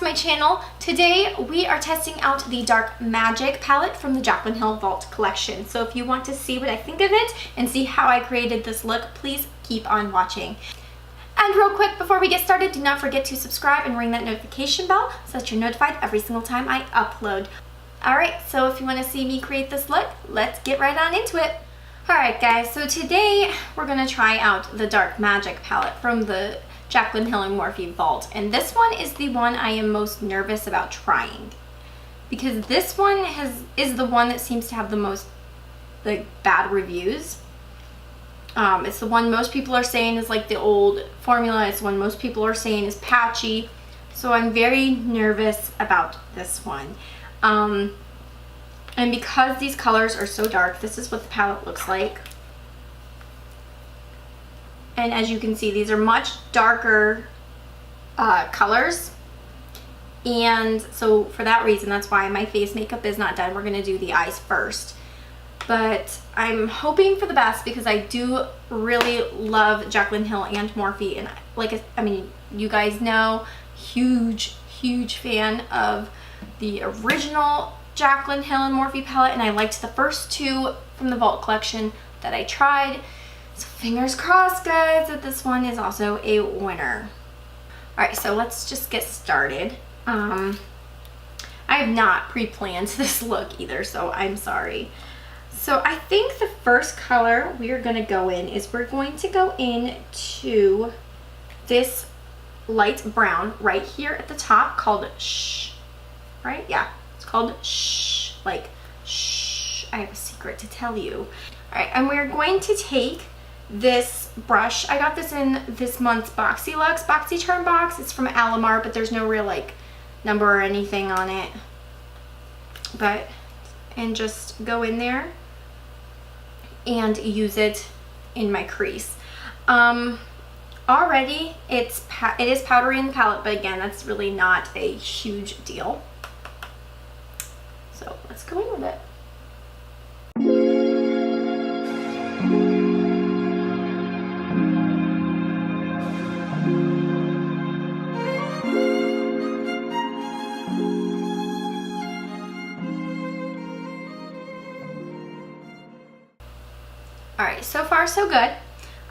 my channel. Today we are testing out the Dark Magic palette from the Jaclyn Hill Vault collection. So if you want to see what I think of it and see how I created this look, please keep on watching. And real quick, before we get started, do not forget to subscribe and ring that notification bell so that you're notified every single time I upload. Alright, so if you want to see me create this look, let's get right on into it. Alright guys, so today we're going to try out the Dark Magic palette from the Jaclyn Hill and Morphe Vault. And this one is the one I am most nervous about trying. Because this one is the one that seems to have the most bad reviews. It's the one most people are saying is like the old formula. It's the one most people are saying is patchy. So I'm very nervous about this one. And because these colors are so dark, this is what the palette looks like. And as you can see, these are much darker colors. And so for that reason, that's why my face makeup is not done. We're going to do the eyes first. But I'm hoping for the best because I do really love Jaclyn Hill and Morphe. And I mean, you guys know, huge fan of the original Jaclyn Hill and Morphe palette. And I liked the first two from the Vault collection that I tried. So fingers crossed, guys, that this one is also a winner. Alright, so let's just get started. I have not pre-planned this look either, so I'm sorry. So I think the first color we are going to go in is we're going to go into this light brown right here at the top called Shh. Right? Yeah, it's called Shh. Like, shh, I have a secret to tell you. Alright, and we're going to take this brush. I got this in this month's BoxyLuxe BoxyCharm box. It's from Alamar, but there's no real number or anything on it. And just go in there and use it in my crease. Already it is powdery in the palette, but again, that's really not a huge deal. So let's go in with it. Alright, so far so good.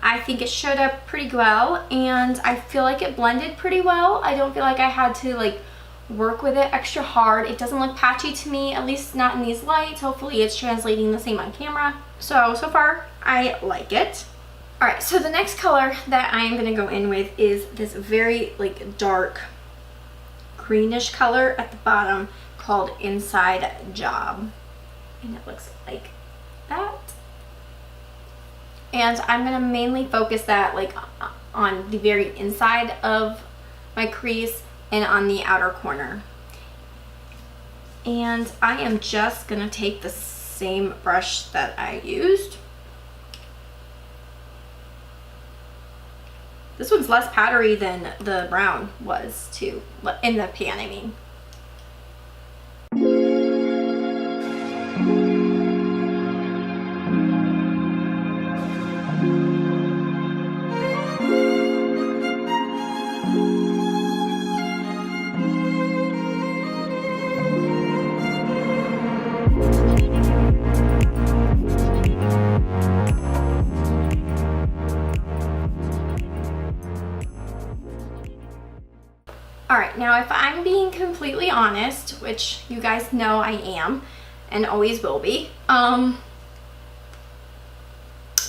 I think it showed up pretty well, and I feel like it blended pretty well. I don't feel like I had to work with it extra hard. It doesn't look patchy to me, at least not in these lights. Hopefully it's translating the same on camera. So far I like it. Alright, so the next color that I am going to go in with is this very dark greenish color at the bottom called Inside Job. And it looks like that. And I'm going to mainly focus that on the very inside of my crease and on the outer corner. And I am just going to take the same brush that I used. This one's less powdery than the brown was too, in the pan I mean. Alright, now if I'm being completely honest, which you guys know I am and always will be,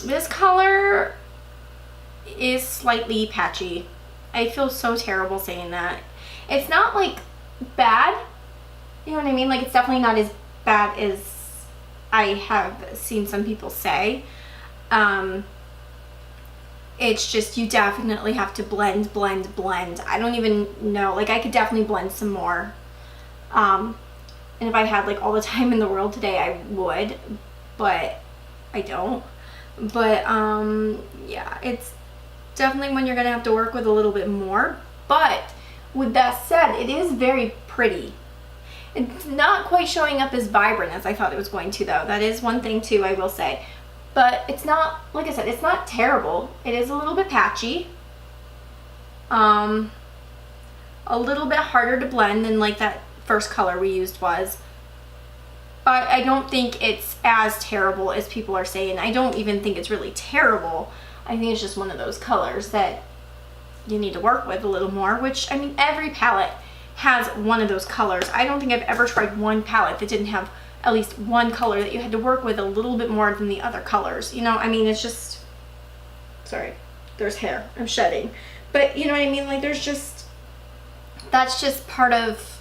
this color is slightly patchy. I feel so terrible saying that. It's not bad, you know what I mean? It's definitely not as bad as I have seen some people say. It's just you definitely have to blend. I don't even know. I could definitely blend some more. And if I had all the time in the world today, I would. But I don't. But yeah, it's definitely one you're going to have to work with a little bit more. But with that said, it is very pretty. It's not quite showing up as vibrant as I thought it was going to, though. That is one thing, too, I will say. But it's not, like I said, it's not terrible. It is a little bit patchy. a little bit harder to blend than like that first color we used was. But I don't think it's as terrible as people are saying. I don't even think it's really terrible. I think it's just one of those colors that you need to work with a little more, which, I mean, every palette has one of those colors. I don't think I've ever tried one palette that didn't have at least one color that you had to work with a little bit more than the other colors. You know, I mean, it's just, sorry, there's hair, I'm shedding. But you know what I mean? Like, there's just, that's just part of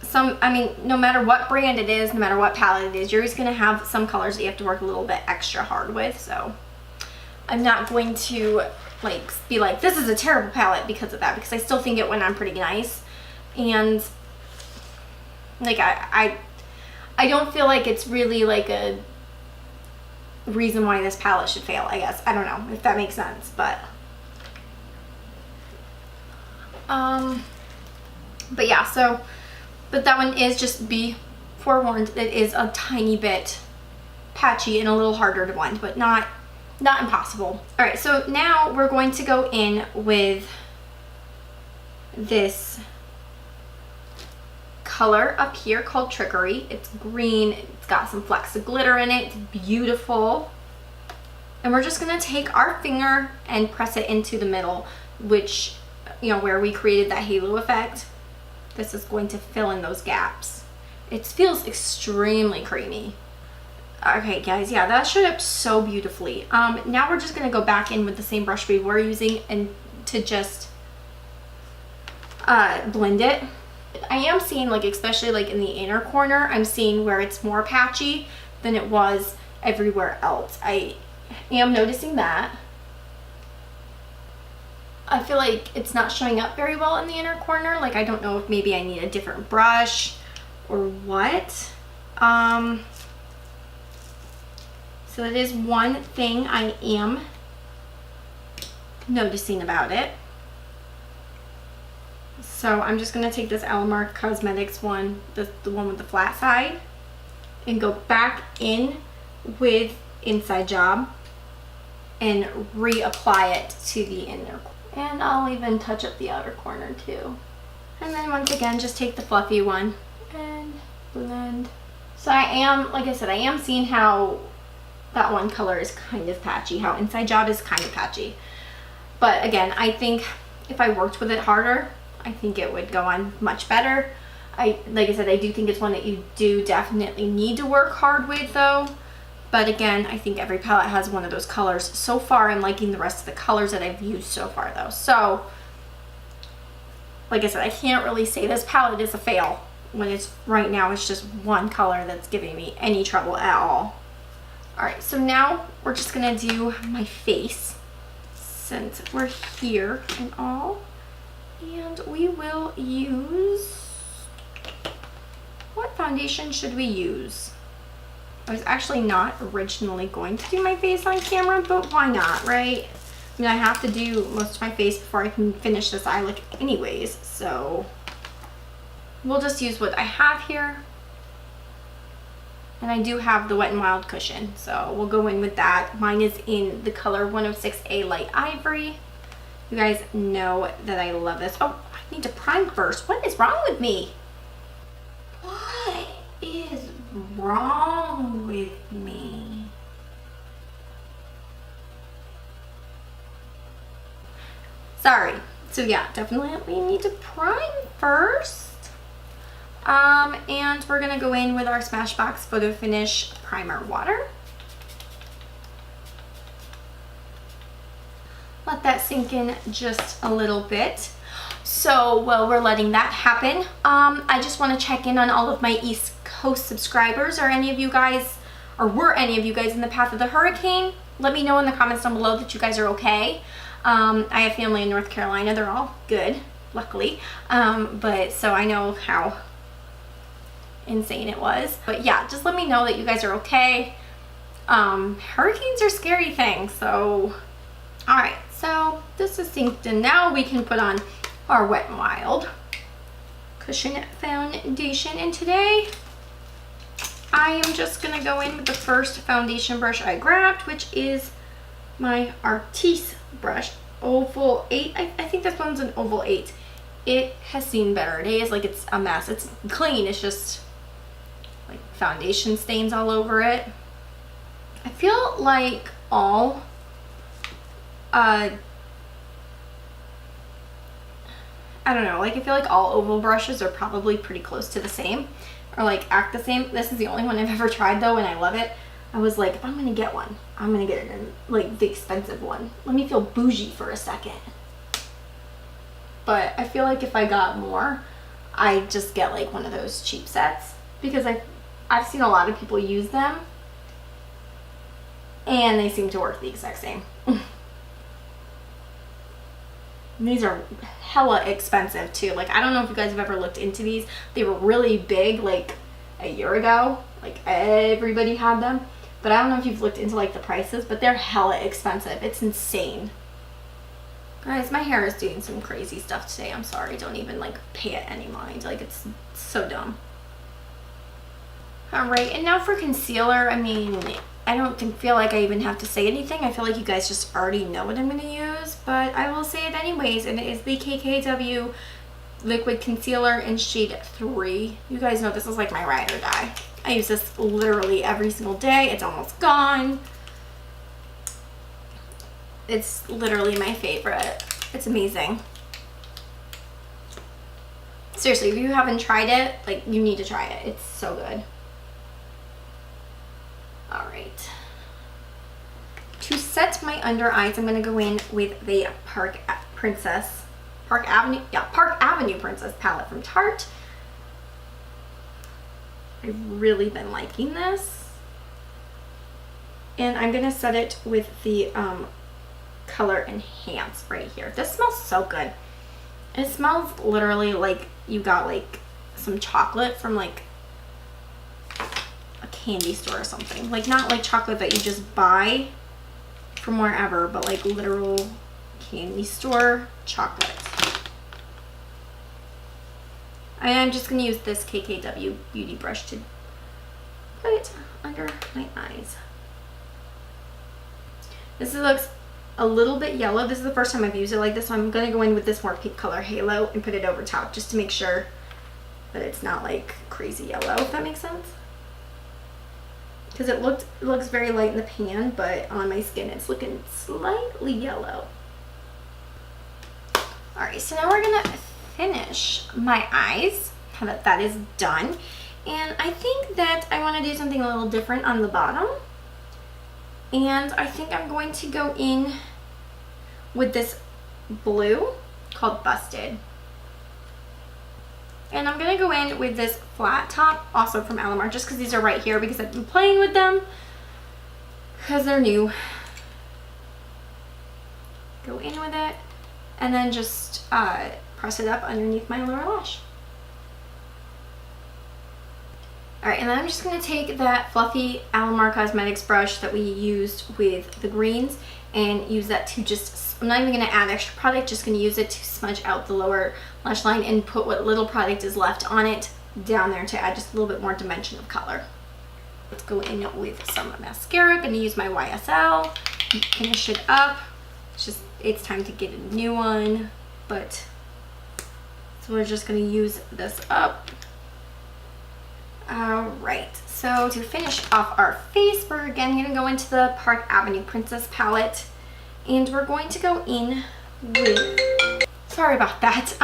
some, I mean, no matter what brand it is, no matter what palette it is, you're always going to have some colors that you have to work a little bit extra hard with. So I'm not going to like be like, this is a terrible palette because of that, because I still think it went on pretty nice. And like I don't feel like it's really like a reason why this palette should fail, I guess. I don't know if that makes sense, but yeah, so, but that one is, just be forewarned, it is a tiny bit patchy and a little harder to blend, but not impossible. All right, so now we're going to go in with this color up here called Trickery. It's green, it's got some flecks of glitter in it, it's beautiful. And we're just gonna take our finger and press it into the middle, which, you know, where we created that halo effect. This is going to fill in those gaps. It feels extremely creamy. Okay guys, yeah, that showed up so beautifully. Now we're just gonna go back in with the same brush we were using and to just blend it. I am seeing, like, especially like in the inner corner, I'm seeing where it's more patchy than it was everywhere else. I am noticing that. I feel like it's not showing up very well in the inner corner. Like, I don't know if maybe I need a different brush or what. So that is one thing I am noticing about it. So I'm just gonna take this Alamar Cosmetics one, the one with the flat side, and go back in with Inside Job and reapply it to the inner. And I'll even touch up the outer corner too. And then once again, just take the fluffy one and blend. So I am, like I said, I am seeing how that one color is kind of patchy, how Inside Job is kind of patchy. But again, I think if I worked with it harder, I think it would go on much better. Like I said, I do think it's one that you do definitely need to work hard with though. But again, I think every palette has one of those colors. So far, I'm liking the rest of the colors that I've used so far though. So, like I said, I can't really say this palette is a fail when it's right now it's just one color that's giving me any trouble at all. All right, so now we're just gonna do my face since we're here and all. And we will use, what foundation should we use? I was actually not originally going to do my face on camera, but why not, right? I mean, I have to do most of my face before I can finish this eye look anyways, so we'll just use what I have here. And I do have the Wet n Wild cushion, so we'll go in with that. Mine is in the color 106A Light Ivory. You guys know that I love this. Oh, I need to prime first. What is wrong with me? What is wrong with me? Sorry. So yeah, definitely we need to prime first. And we're gonna go in with our Smashbox Photo Finish Primer Water. Let that sink in just a little bit. So while we're letting that happen, I just want to check in on all of my East Coast subscribers. Are any of you guys, or were any of you guys in the path of the hurricane? Let me know in the comments down below that you guys are okay. I have family in North Carolina. They're all good, luckily. But so I know how insane it was. But yeah, just let me know that you guys are okay. Hurricanes are scary things, so all right. So this is synced in. Now we can put on our Wet n Wild Cushion Foundation. And today I am just gonna go in with the first foundation brush I grabbed, which is my Artiste brush. oval 8. I think this one's an oval 8. It has seen better days. Like, it's a mess. It's clean. It's just like foundation stains all over it. I feel like all I don't know, like I feel like all oval brushes are probably pretty close to the same, or like act the same. This is the only one I've ever tried though, and I love it. I was like, if I'm gonna get one, I'm gonna get it in like the expensive one. Let me feel bougie for a second. But I feel like if I got more, I just get like one of those cheap sets, because I've seen a lot of people use them and they seem to work the exact same. These are hella expensive too. Like, I don't know if you guys have ever looked into these. They were really big like a year ago. Like, everybody had them. But I don't know if you've looked into like the prices, but they're hella expensive. It's insane. Guys, my hair is doing some crazy stuff today. I'm sorry. Don't even like pay it any mind. Like, it's so dumb. Alright, and now for concealer. I mean, I don't feel like I even have to say anything. I feel like you guys just already know what I'm going to use, but I will say it anyways, and it is the KKW Liquid Concealer in shade 3. You guys know this is like my ride or die. I use this literally every single day. It's almost gone. It's literally my favorite. It's amazing. Seriously, if you haven't tried it, like, you need to try it. It's so good. Alright. To set my under eyes, I'm going to go in with the Park Avenue Princess palette from Tarte. I've really been liking this. And I'm going to set it with the Color Enhance right here. This smells so good. It smells literally like you got like some chocolate from like a candy store or something. Like, not like chocolate that you just buy from wherever, but like literal candy store chocolate. And I'm just going to use this KKW Beauty brush to put it under my eyes. This looks a little bit yellow. This is the first time I've used it like this, so I'm going to go in with this more pink color halo and put it over top just to make sure that it's not like crazy yellow, if that makes sense. Because it looks very light in the pan, but on my skin it's looking slightly yellow. Alright, so now we're going to finish my eyes, now that that is done. And I think that I want to do something a little different on the bottom. And I think I'm going to go in with this blue called Busted. And I'm going to go in with this flat top, also from Alamar, just because these are right here, because I've been playing with them because they're new. Go in with it, and then just press it up underneath my lower lash. Alright, and then I'm just going to take that fluffy Alamar Cosmetics brush that we used with the greens and use that to just, I'm not even going to add extra product, just going to use it to smudge out the lower lash line and put what little product is left on it down there to add just a little bit more dimension of color. Let's go in with some mascara. I'm going to use my YSL, finish it up. It's time to get a new one, but so we're just going to use this up. Alright, so to finish off our face, we're again going to go into the Park Avenue Princess palette, and we're going to go in with, sorry about that,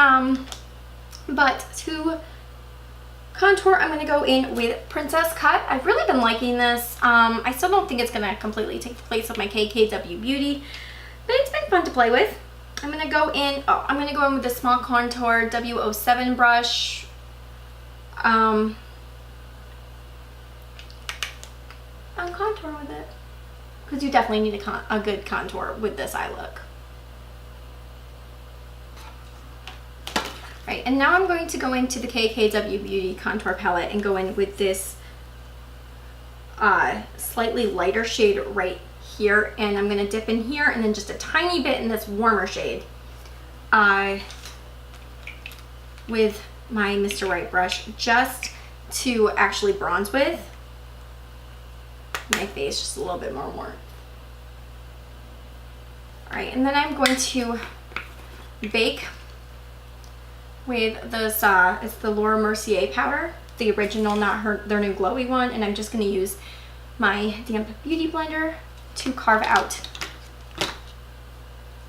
but to contour, I'm going to go in with Princess Cut. I've really been liking this. I still don't think it's going to completely take the place of my KKW Beauty, but it's been fun to play with. I'm going to go in with the small contour W07 brush. I'll contour with it, because you definitely need a good contour with this eye look. Right, and now I'm going to go into the KKW Beauty contour palette and go in with this slightly lighter shade right here, and I'm going to dip in here and then just a tiny bit in this warmer shade with my Mr. White brush, just to actually bronze with my face just a little bit more warm. right, and then I'm going to bake with this, it's the Laura Mercier powder, the original, not their new glowy one, and I'm just going to use my damp beauty blender to carve out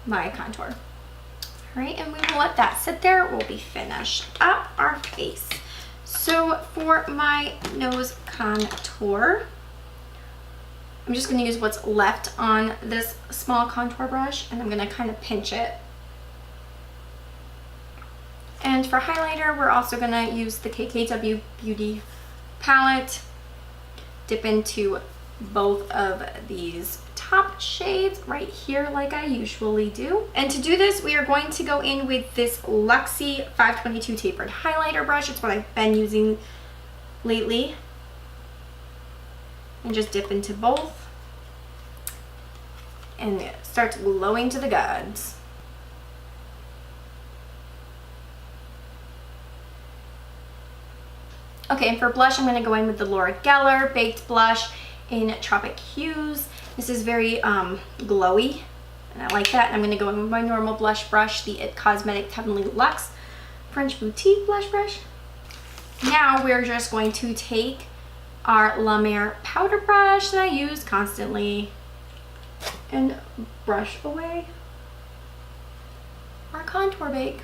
my contour. All right, and we will let that sit there. We'll be finished up our face. So for my nose contour, I'm just going to use what's left on this small contour brush, and I'm going to kind of pinch it. And for highlighter, we're also going to use the KKW Beauty palette, dip into both of these top shades right here like I usually do. And to do this, we are going to go in with this Luxie 522 tapered highlighter brush. It's what I've been using lately. And just dip into both and start glowing to the gods. Okay, and for blush, I'm going to go in with the Laura Geller Baked Blush in Tropic Hues. This is very glowy, and I like that. I'm going to go in with my normal blush brush, the It Cosmetics Heavenly Luxe French Boutique blush brush. Now we're just going to take our La Mer powder brush that I use constantly and brush away our contour bake.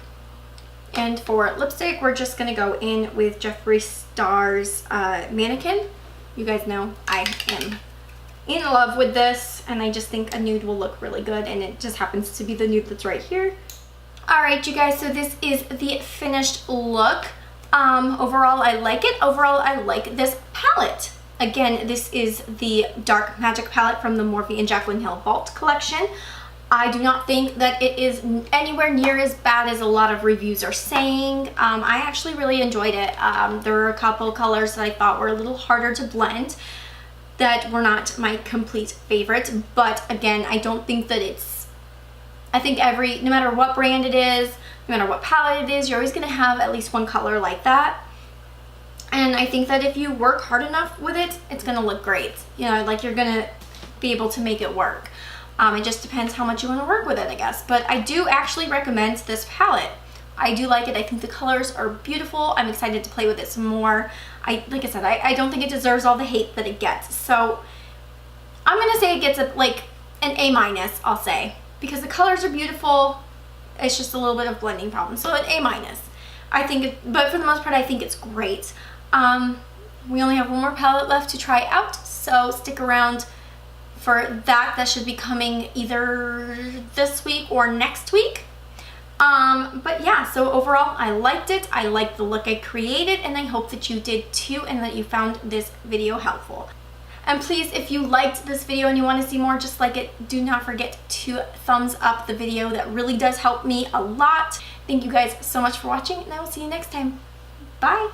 And for lipstick, we're just going to go in with Jeffree Star's Mannequin. You guys know I am in love with this, and I just think a nude will look really good, and it just happens to be the nude that's right here. Alright, you guys, so this is the finished look. Overall, I like it. Overall, I like this palette. Again, this is the Dark Magic palette from the Morphe and Jaclyn Hill Vault collection. I do not think that it is anywhere near as bad as a lot of reviews are saying. I actually really enjoyed it. There were a couple colors that I thought were a little harder to blend that were not my complete favorite, but again, I don't think that it's, I think no matter what brand it is, no matter what palette it is, you're always going to have at least one color like that. And I think that if you work hard enough with it, it's going to look great. You know, like you're going to be able to make it work. It just depends how much you want to work with it, I guess. But I do actually recommend this palette. I do like it. I think the colors are beautiful. I'm excited to play with it some more. Like I said, I don't think it deserves all the hate that it gets. So I'm going to say it gets like an A-, I'll say. Because the colors are beautiful. It's just a little bit of blending problem. So an A-. I think but for the most part, I think it's great. We only have one more palette left to try out. So stick around for that. That should be coming either this week or next week. But yeah, so overall I liked it. I liked the look I created, and I hope that you did too, and that you found this video helpful. And please, if you liked this video and you want to see more just like it, do not forget to thumbs up the video. That really does help me a lot. Thank you guys so much for watching, and I will see you next time. Bye.